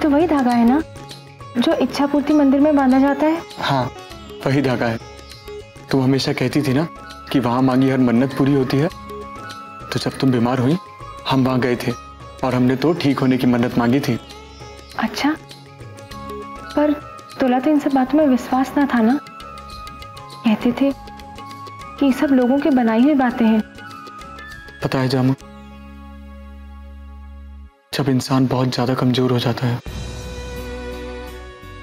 तो वही धागा है ना जो इच्छापूर्ति मंदिर में बांधा जाता है? हाँ, वही धागा है। तुम हमेशा कहती थी ना कि वहां मांगी हर मन्नत पूरी होती है। तो जब तुम बीमार हुई हम वहां गए थे और हमने तो ठीक होने की मन्नत मांगी थी। अच्छा, पर तुला तो इन सब बातों में विश्वास ना था ना। कहते थे कि ये सब लोगों की बनाई हुई बातें हैं। पता है जामू, जब इंसान बहुत ज्यादा कमजोर हो जाता है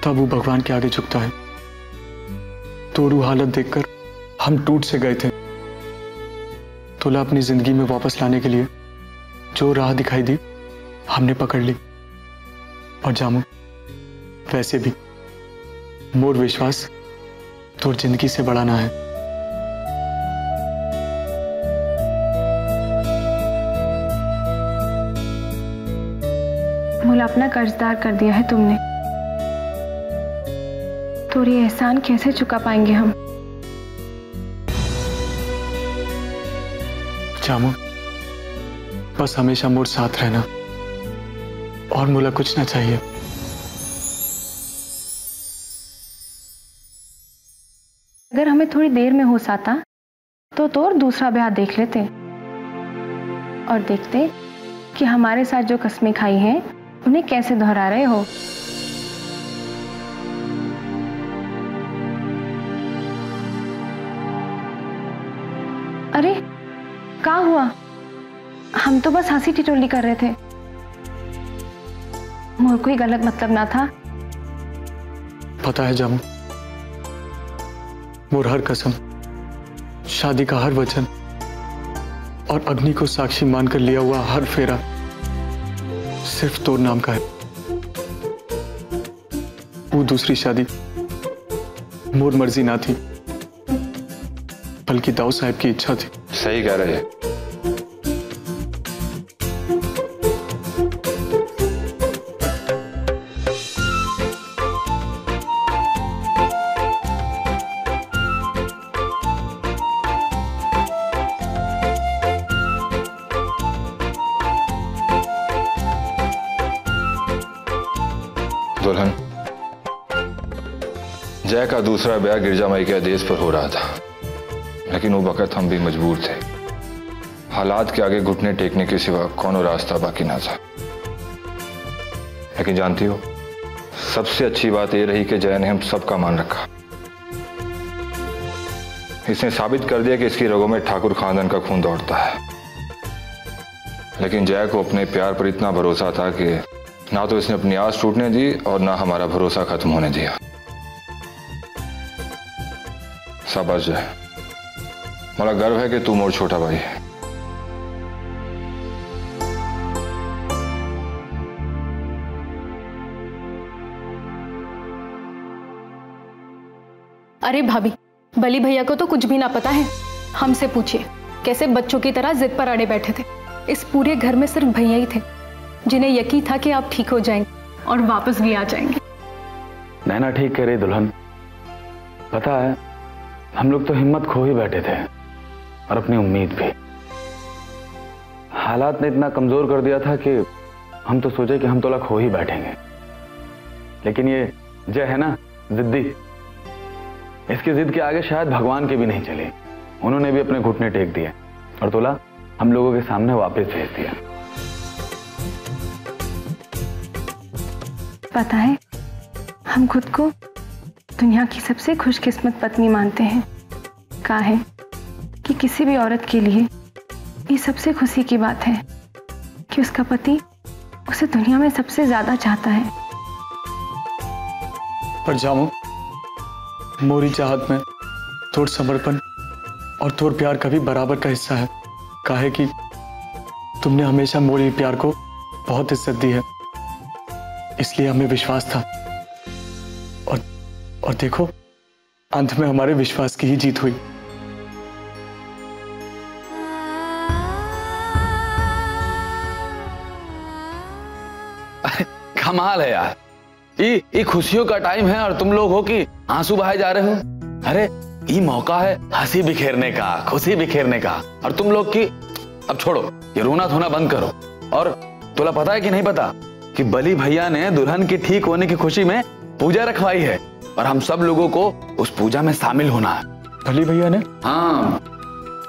तब वो भगवान के आगे झुकता है। तोरू हालत देखकर हम टूट से गए थे। तुला अपनी जिंदगी में वापस लाने के लिए जो राह दिखाई दी हमने पकड़ ली। और जामू, वैसे भी मोर विश्वास तोर जिंदगी से बड़ा ना है। मोला अपना कर्जदार कर दिया है तुमने, तो ये एहसान कैसे चुका पाएंगे हम? जामू, बस हमेशा मोर साथ रहना और मोला कुछ ना चाहिए। अगर हमें थोड़ी देर में हो साता तो और दूसरा ब्याह देख लेते और देखते कि हमारे साथ जो कस्में खाई हैं उन्हें कैसे दोहरा रहे हो। अरे क्या हुआ? हम तो बस हंसी टिटोली कर रहे थे। मोर कोई गलत मतलब ना था। पता है जामू, मोर हर कसम, शादी का हर वचन और अग्नि को साक्षी मानकर लिया हुआ हर फेरा सिर्फ तोर नाम का है। वो दूसरी शादी मोर मर्जी ना थी, बल्कि दाऊ साहब की इच्छा थी। सही कह रहे हैं। दुल्हन, जय का दूसरा ब्याह गिरजा माई के आदेश पर हो रहा था, लेकिन वो वक्त हम भी मजबूर थे। हालात के आगे घुटने टेकने के सिवा कौन रास्ता बाकी ना था। लेकिन जानती हो, सबसे अच्छी बात यह रही कि जय ने हम सबका मान रखा। इसने साबित कर दिया कि इसकी रगों में ठाकुर खानदान का खून दौड़ता है। लेकिन जय को अपने प्यार पर इतना भरोसा था कि ना तो इसने अपनी आस टूटने दी और ना हमारा भरोसा खत्म होने दिया। शाबाश जय, मला गर्व है कि तू मोर छोटा भाई है। अरे भाभी, बली भैया को तो कुछ भी ना पता है। हमसे पूछिए, कैसे बच्चों की तरह जिद पर अड़े बैठे थे। इस पूरे घर में सिर्फ भैया ही थे जिन्हें यकीन था कि आप ठीक हो जाएंगे और वापस भी आ जाएंगे। नैना ठीक कह रही दुल्हन। पता है, हम लोग तो हिम्मत खो ही बैठे थे और अपनी उम्मीद भी। हालात ने इतना कमजोर कर दिया था कि हम तो सोचे कि हम तोला खो ही बैठेंगे। लेकिन ये जय है ना, जिद्दी, इसकी जिद के आगे शायद भगवान के भी नहीं चले। उन्होंने भी अपने घुटने टेक दिए और तोला हम लोगों के सामने वापस भेज दिया। पता है, हम खुद को दुनिया की सबसे खुशकिस्मत पत्नी मानते हैं। कहा है कि किसी भी औरत के लिए ये सबसे खुशी की बात है कि उसका पति उसे दुनिया में सबसे ज्यादा चाहता है। पर जामू, मोरी चाहत में तोर समर्पण और तोर प्यार का भी बराबर का हिस्सा है। काहे कि तुमने हमेशा मोरी प्यार को बहुत इज्जत दी है, इसलिए हमें विश्वास था। और देखो, अंत में हमारे विश्वास की ही जीत हुई। कमाल है यार, ये खुशियों का टाइम है और तुम लोग हो कि आंसू बहाए जा रहे हो। अरे ये मौका है हंसी बिखेरने का, खुशी बिखेरने का, और तुम लोग की अब छोड़ो, ये रोना धोना बंद करो। और तुला पता है कि नहीं पता कि बली भैया ने दुल्हन के ठीक होने की खुशी में पूजा रखवाई है और हम सब लोगों को उस पूजा में शामिल होना है। बली भैया ने? हाँ,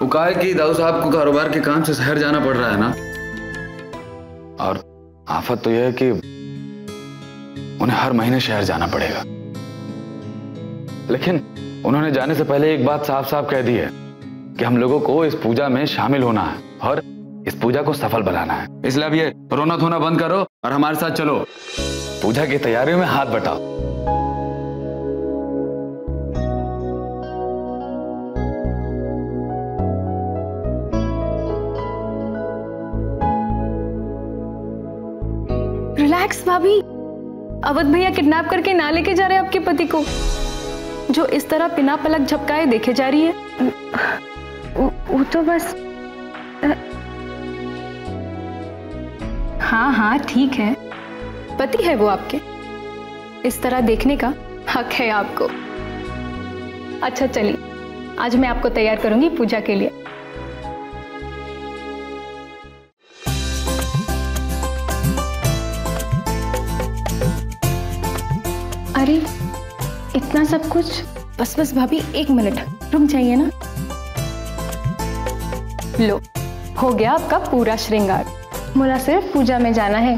वो कहा है कि दाऊ साहब को कारोबार के काम से शहर जाना पड़ रहा है ना, और आफत तो यह है कि उन्हें हर महीने शहर जाना पड़ेगा। लेकिन उन्होंने जाने से पहले एक बात साफ साफ कह दी है कि हम लोगों को इस पूजा में शामिल होना है और इस पूजा को सफल बनाना है। इसलिए अब ये रोना धोना बंद करो और हमारे साथ चलो, पूजा की तैयारियों में हाथ बटाओ। रिलैक्स भाभी, अवध भैया किडनैप करके ना लेके जा रहे आपके पति को, जो इस तरह बिना पलक झपकाए देखे जा रही है। वो तो बस हाँ हाँ ठीक है, पति है वो आपके, इस तरह देखने का हक है आपको। अच्छा चलिए, आज मैं आपको तैयार करूंगी पूजा के लिए। अरे इतना सब कुछ? बस बस भाभी, 1 मिनट रुक जाइए ना। लो, हो गया आपका पूरा श्रृंगार। मुला सिर्फ पूजा में जाना है,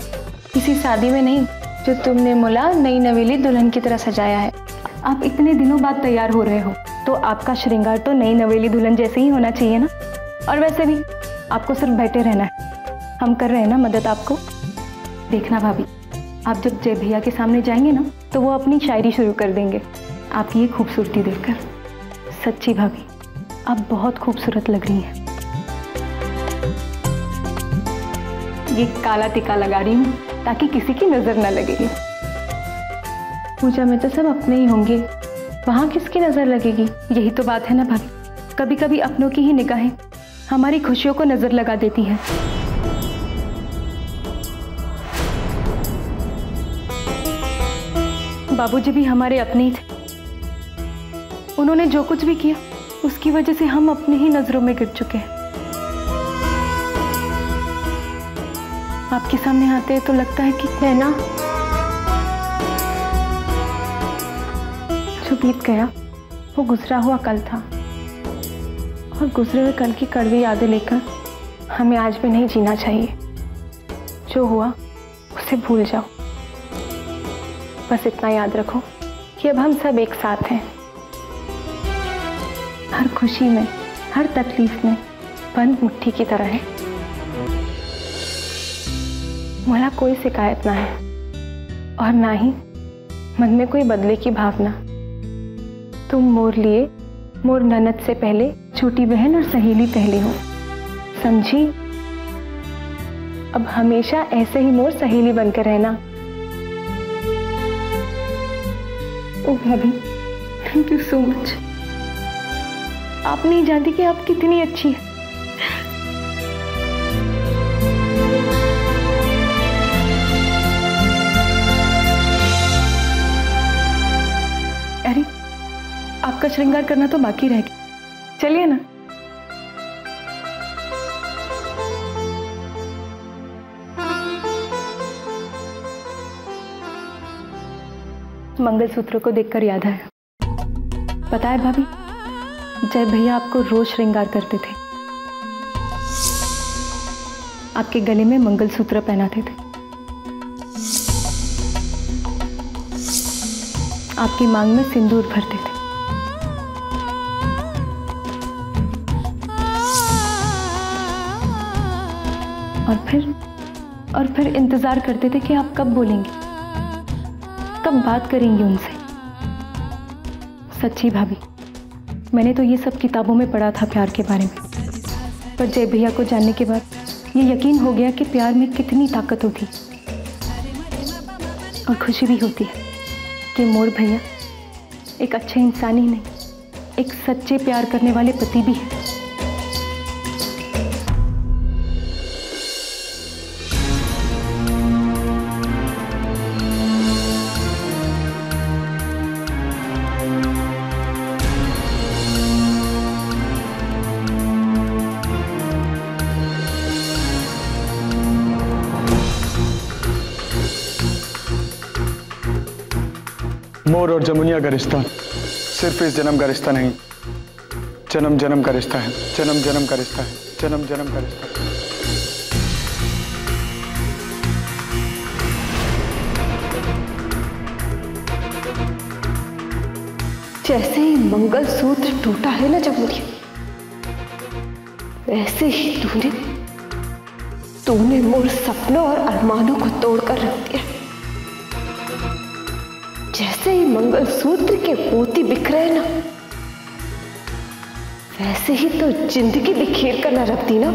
किसी शादी में नहीं, जो तुमने मुला नई नवेली दुल्हन की तरह सजाया है। आप इतने दिनों बाद तैयार हो रहे हो तो आपका श्रृंगार तो नई नवेली दुल्हन जैसे ही होना चाहिए ना। और वैसे भी आपको सिर्फ बैठे रहना है, हम कर रहे हैं ना मदद आपको। देखना भाभी, आप जब जय भैया के सामने जाएंगे ना तो वो अपनी शायरी शुरू कर देंगे आपकी ये खूबसूरती देखकर। सच्ची भाभी, आप बहुत खूबसूरत लग रही हैं। ये काला टिका लगा रही हूँ ताकि किसी की नजर न लगेगी। पूजा में तो सब अपने ही होंगे, वहां किसकी नजर लगेगी? यही तो बात है ना भाभी, कभी कभी अपनों की ही निगाहें हमारी खुशियों को नजर लगा देती हैं। बाबूजी भी हमारे अपने ही थे, उन्होंने जो कुछ भी किया उसकी वजह से हम अपनी ही नजरों में गिर चुके हैं। आपके सामने आते हैं तो लगता है कि नैना, जो बीत गया वो गुजरा हुआ कल था, और गुजरे हुए कल की कड़वी यादें लेकर हमें आज भी नहीं जीना चाहिए। जो हुआ उसे भूल जाओ। बस इतना याद रखो कि अब हम सब एक साथ हैं, हर खुशी में, हर तकलीफ में बंद मुट्ठी की तरह है। मुझे कोई शिकायत ना है और ना ही मन में कोई बदले की भावना। तुम मोर लिए मोर ननद से पहले छोटी बहन और सहेली पहले हो, समझी? अब हमेशा ऐसे ही मोर सहेली बनकर रहना। ओ भाभी, थैंक यू सो मच। आप नहीं जानती कि आप कितनी अच्छी है। अरे, आपका श्रृंगार करना तो बाकी रह गया, चलिए ना। मंगलसूत्र को देखकर याद आया, पता है भाभी, जय भैया आपको रोज श्रृंगार करते थे, आपके गले में मंगलसूत्र पहनाते थे, आपकी मांग में सिंदूर भरते थे, और फिर इंतजार करते थे कि आप कब बोलेंगे, कब बात करेंगे उनसे। सच्ची भाभी, मैंने तो ये सब किताबों में पढ़ा था प्यार के बारे में, पर जय भैया को जानने के बाद ये यकीन हो गया कि प्यार में कितनी ताकत होती और खुशी भी होती है कि मोर भैया एक अच्छे इंसान ही नहीं, एक सच्चे प्यार करने वाले पति भी है। मोर और जमुनिया का रिश्ता सिर्फ इस जन्म का रिश्ता नहीं, जन्म जन्म का रिश्ता है, जन्म जन्म का रिश्ता है, जन्म जन्म का रिश्ता है। जैसे ही मंगलसूत्र टूटा है ना जमुनिया, वैसे ही तूने मोर सपनों और अरमानों को तोड़कर रख दिया। जैसे ही मंगलसूत्र के मोती बिखरे ना, वैसे ही तो जिंदगी बिखेर कर न रख दी ना,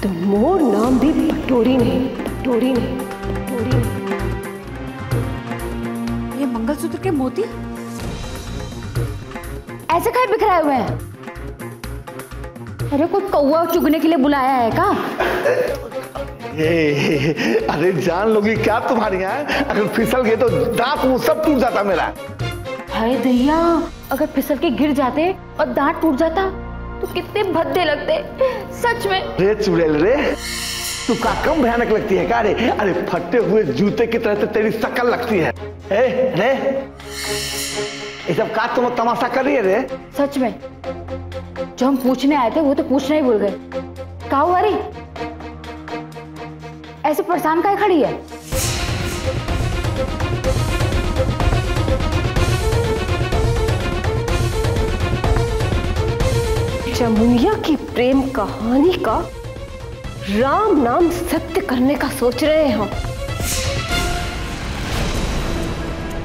तो मोर नाम भी पटोरी नहीं, पटोरी नहीं, पटोरी नहीं। ये मंगलसूत्र के मोती ऐसे कहीं बिखराए हुए हैं? अरे कोई कौवा चुगने के लिए बुलाया है क्या? अरे जान लोगी क्या तुम्हारी यहाँ? अगर फिसल गए तो दांत मुंह सब टूट जाता मेरा। हाय दैया, अगर फिसल के गिर जाते और दांत टूट जाता तो कितने भद्दे लगते, सच में। रे चुड़ैल रे, तू का कम भयानक लगती है क्या रे? अरे फटे हुए जूते की तरह तो तेरी शक्ल लगती है। रे ये सब का तुम तमाशा कर रही है रे? सच में, जो हम पूछने आए थे वो तो पूछना ही भूल गए। कहा हुआ रे? ऐसे परेशान काहे खड़ी है? जमुनिया की प्रेम कहानी का राम नाम सत्य करने का सोच रहे हैं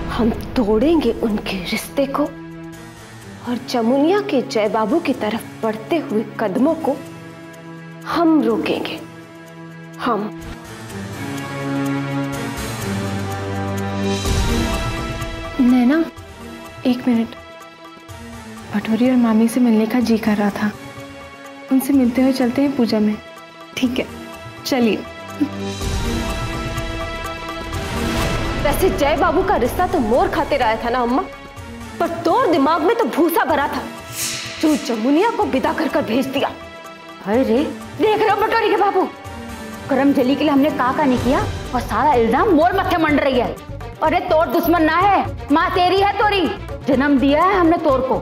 हम तोड़ेंगे उनके रिश्ते को और जमुनिया के जय बाबू की तरफ बढ़ते हुए कदमों को हम रोकेंगे। हम नैना, एक मिनट। पटोरी और मामी से मिलने का जी कर रहा था, उनसे मिलते हुए चलते हैं पूजा में। ठीक है, चलिए। वैसे जय बाबू का रिश्ता तो मोर खाते रहा था ना अम्मा, पर तोर दिमाग में तो भूसा भरा था जो जमुनिया को विदा कर कर भेज दिया। अरे देख रहे हो पटोरी के बाबू, करम जली के लिए हमने का नहीं किया और सारा इल्जाम मोर मत्थे मंड रही है। अरे तोर दुश्मन ना है, माँ तेरी है, तोरी जन्म दिया है हमने तोर को।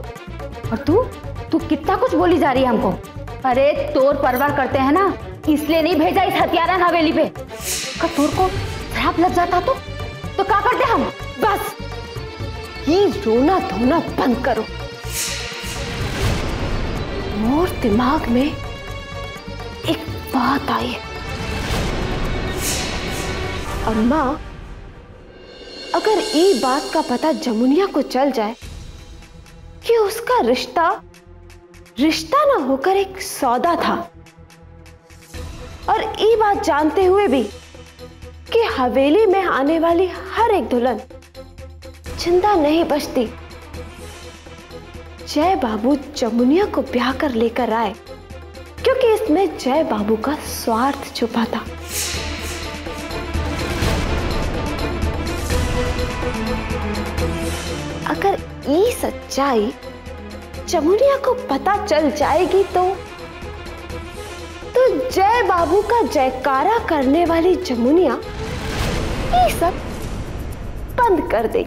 और तू कितना कुछ बोली जा रही है हमको। अरे तोर परवार करते हैं ना, इसलिए नहीं भेजा इस हथियारा हवेली पे। अगर तोर को श्राप लग जाता तो क्या करते हम? बस ये रोना धोना बंद करो। मोर दिमाग में एक बात आई है। और माँ, अगर ये बात का पता जमुनिया को चल जाए कि उसका रिश्ता ना होकर एक सौदा था, और ये बात जानते हुए भी कि हवेली में आने वाली हर एक दुल्हन जिंदा नहीं बचती, जय बाबू जमुनिया को ब्याह कर लेकर आए क्योंकि इसमें जय बाबू का स्वार्थ छुपा था। अगर ये सच्चाई जमुनिया को पता चल जाएगी तो जय बाबू का जयकारा करने वाली जमुनिया ये सब बंद कर दे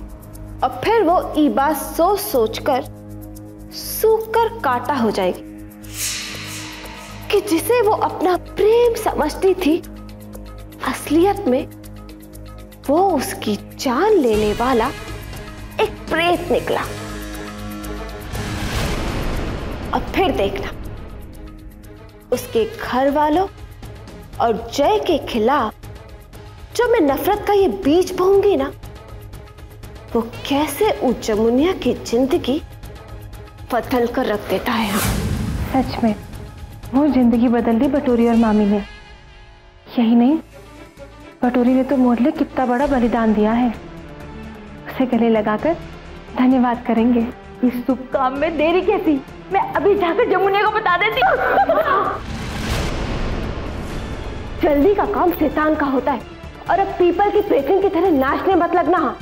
और फिर वो ये बात सोच सोचकर सूख कर काटा हो जाएगी कि जिसे वो अपना प्रेम समझती थी, असलियत में वो उसकी जान लेने वाला एक प्रेत निकला। अब फिर देखना, उसके घर वालों और जय के खिलाफ जो मैं नफरत का ये बीज बोऊंगी ना, वो कैसे उस जमुनिया की जिंदगी बदल कर रख देता है। हाँ, सच में वो जिंदगी बदल दी पटोरी और मामी ने। यही नहीं, पटोरी ने तो मोर लिए कितना बड़ा बलिदान दिया है। उसे गले लगाकर धन्यवाद करेंगे। इस शुभ काम में देरी कैसी? मैं अभी जाकर जमुनिया को बता देती हूँ। जल्दी का काम शैतान का होता है और अब पीपल की पेटिंग की तरह नाचने मत लगना। हाँ,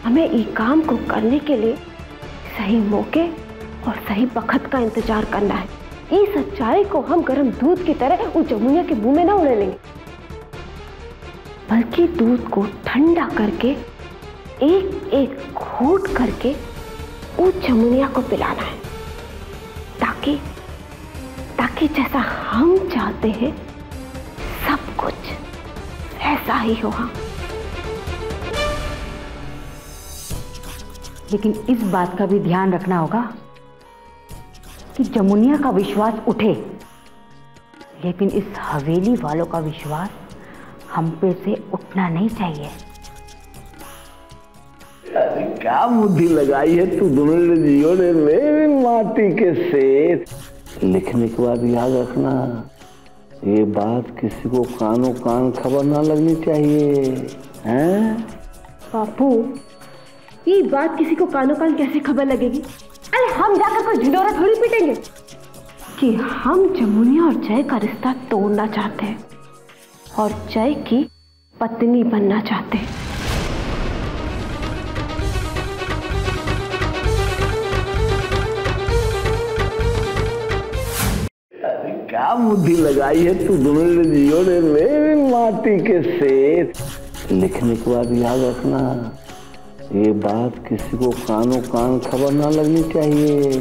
हमें ये काम को करने के लिए सही मौके और सही वक्त का इंतजार करना है। इस सच्चाई को हम गर्म दूध की तरह उस जमुनिया के मुंह में ना उड़ने लेंगे, बल्कि दूध को ठंडा करके एक एक घूंट करके उस जमुनिया को पिलाना है, ताकि ताकि जैसा हम चाहते हैं सब कुछ ऐसा ही होगा। लेकिन इस बात का भी ध्यान रखना होगा कि जमुनिया का विश्वास उठे, लेकिन इस हवेली वालों का विश्वास हम पे से उठना नहीं चाहिए। अरे क्या बुद्धि लगाई है तू दोनों जियो ने मेरी माटी के सेठ। लिखने के बाद याद रखना, ये बात किसी को कानों कान खबर ना लगनी चाहिए, हैं? बापू, ये बात किसी को कानों कान कैसे खबर लगेगी? अरे हम जाकर कोई ढिंढोरा थोड़ी पीटेंगे कि हम जमुनिया और जय का रिश्ता तोड़ना चाहते हैं और जय की पत्नी बनना चाहते हैं। अरे क्या बुद्धि लगाई है तू दोनों जियो ने मेरी माटी के सेठ। लिखने के बाद याद रखना, ये बात किसी को कानों कान खबर ना लगनी चाहिए,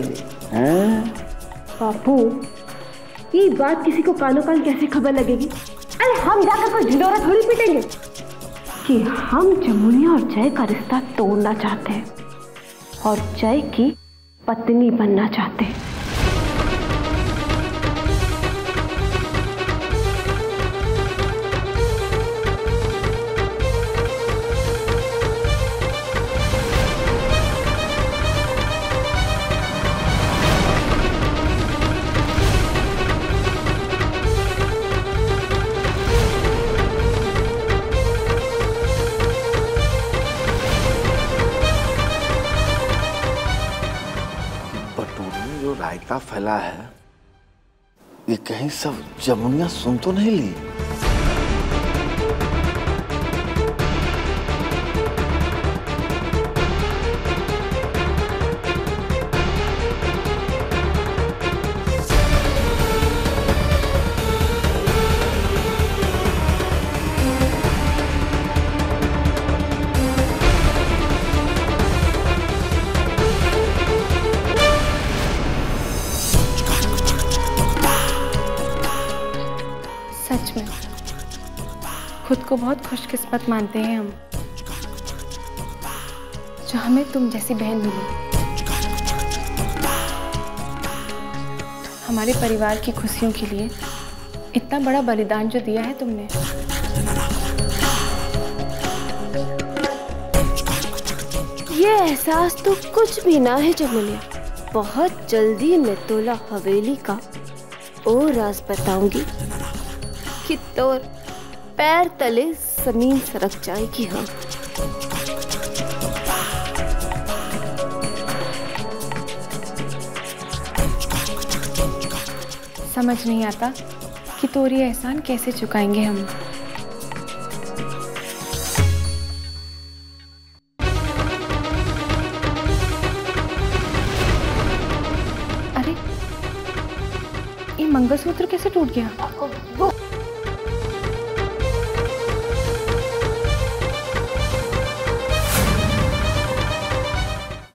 हैं? बापू, ये बात किसी को कानों कान कैसे खबर लगेगी? अरे हम जाकर कोई ढिंढोरा थोड़ी पीटेंगे कि हम जमुनिया और जय का रिश्ता तोड़ना चाहते हैं और जय की पत्नी बनना चाहते हैं। रायता फैला है, ये कहीं सब जमुनिया सुन तो नहीं ली? सच में खुद को बहुत खुशकिस्मत मानते हैं हम, जो हमें तुम जैसी बहन मिली। हमारे परिवार की खुशियों के लिए इतना बड़ा बलिदान जो दिया है तुमने। ये एहसास तो कुछ भी ना है जमुनिया, बहुत जल्दी मैं तोला हवेली का और राज बताऊंगी कि तोर पैर तले जमीन सरक जाएगी। हाँ, समझ नहीं आता कि तोरी एहसान कैसे चुकाएंगे हम। अरे, ये मंगलसूत्र कैसे टूट गया?